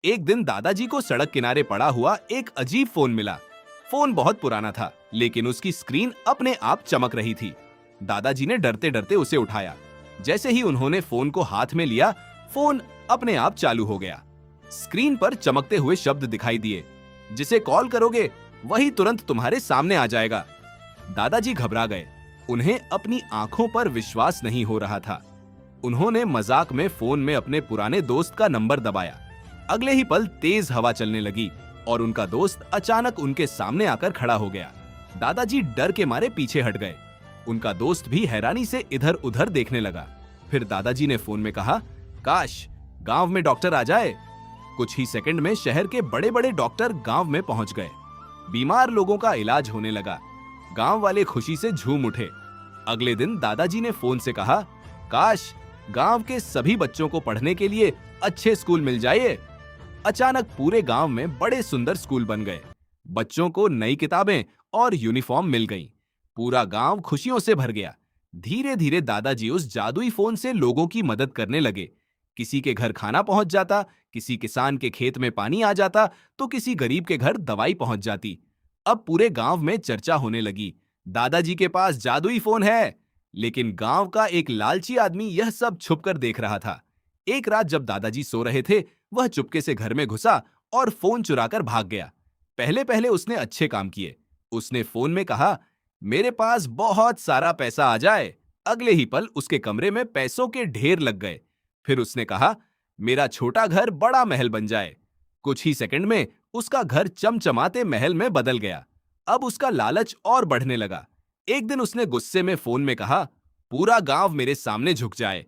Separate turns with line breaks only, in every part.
एक दिन दादाजी को सड़क किनारे पड़ा हुआ एक अजीब फोन मिला। फोन बहुत पुराना था, लेकिन उसकी स्क्रीन अपने आप चमक रही थी। दादाजी ने डरते डरते उसे उठाया। जैसे ही उन्होंने फोन को हाथ में लिया, फोन अपने आप चालू हो गया। स्क्रीन पर चमकते हुए शब्द दिखाई दिए, जिसे कॉल करोगे वही तुरंत तुम्हारे सामने आ जाएगा। दादाजी घबरा गए। उन्हें अपनी आंखों पर विश्वास नहीं हो रहा था। उन्होंने मजाक में फोन में अपने पुराने दोस्त का नंबर दबाया। अगले ही पल तेज हवा चलने लगी और उनका दोस्त अचानक उनके सामने आकर खड़ा हो गया। दादाजी डर के मारे पीछे हट गए। उनका दोस्त भी हैरानी से इधर उधर देखने लगा। फिर दादाजी ने फोन में कहा, काश गांव में डॉक्टर आ जाए। कुछ ही सेकंड में शहर के बड़े बड़े डॉक्टर गांव में पहुंच गए। बीमार लोगों का इलाज होने लगा। गांव वाले खुशी से झूम उठे। अगले दिन दादाजी ने फोन से कहा, काश गांव के सभी बच्चों को पढ़ने के लिए अच्छे स्कूल मिल जाए। अचानक पूरे गांव में बड़े सुंदर स्कूल बन गए। बच्चों को नई किताबें और यूनिफॉर्म मिल गईं। पूरा गांव खुशियों से भर गया। धीरे धीरे दादाजी उस जादुई फोन से लोगों की मदद करने लगे। किसी के घर खाना पहुंच जाता, किसी किसान के खेत में पानी आ जाता, तो किसी गरीब के घर दवाई पहुंच जाती। अब पूरे गांव में चर्चा होने लगी, दादाजी के पास जादुई फोन है। लेकिन गांव का एक लालची आदमी यह सब छुपकर देख रहा था। एक रात जब दादाजी सो रहे थे, वह चुपके से घर में घुसा और फोन चुराकर भाग गया। पहले पहले उसने अच्छे काम किए। उसने फोन में कहा, मेरे पास बहुत सारा पैसा आ जाए। अगले ही पल उसके कमरे में पैसों के ढेर लग गए। फिर उसने कहा, मेरा छोटा घर बड़ा महल बन जाए। कुछ ही सेकंड में उसका घर चमचमाते महल में बदल गया। अब उसका लालच और बढ़ने लगा। एक दिन उसने गुस्से में फोन में कहा, पूरा गांव मेरे सामने झुक जाए।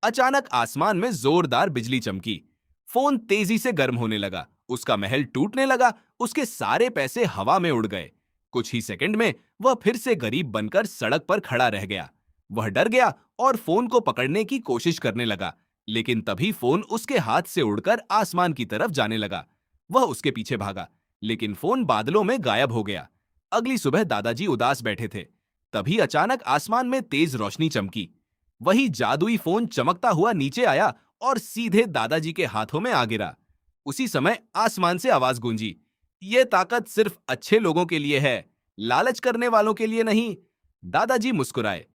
अचानक आसमान में जोरदार बिजली चमकी। फोन तेजी से गर्म होने लगा। उसका महल टूटने लगा। उसके सारे पैसे हवा में उड़ गए। कुछ ही सेकंड में वह फिर से गरीब बनकर सड़क पर खड़ा रह गया। वह डर गया और फोन को पकड़ने की कोशिश करने लगा, लेकिन तभी फोन उसके हाथ से उड़कर आसमान की तरफ जाने लगा। वह उसके पीछे भागा, लेकिन फोन बादलों में गायब हो गया। अगली सुबह दादाजी उदास बैठे थे। तभी अचानक आसमान में तेज रोशनी चमकी। वही जादुई फोन चमकता हुआ नीचे आया और सीधे दादाजी के हाथों में आ गिरा। उसी समय आसमान से आवाज गूंजी, ये ताकत सिर्फ अच्छे लोगों के लिए है, लालच करने वालों के लिए नहीं। दादाजी मुस्कुराए।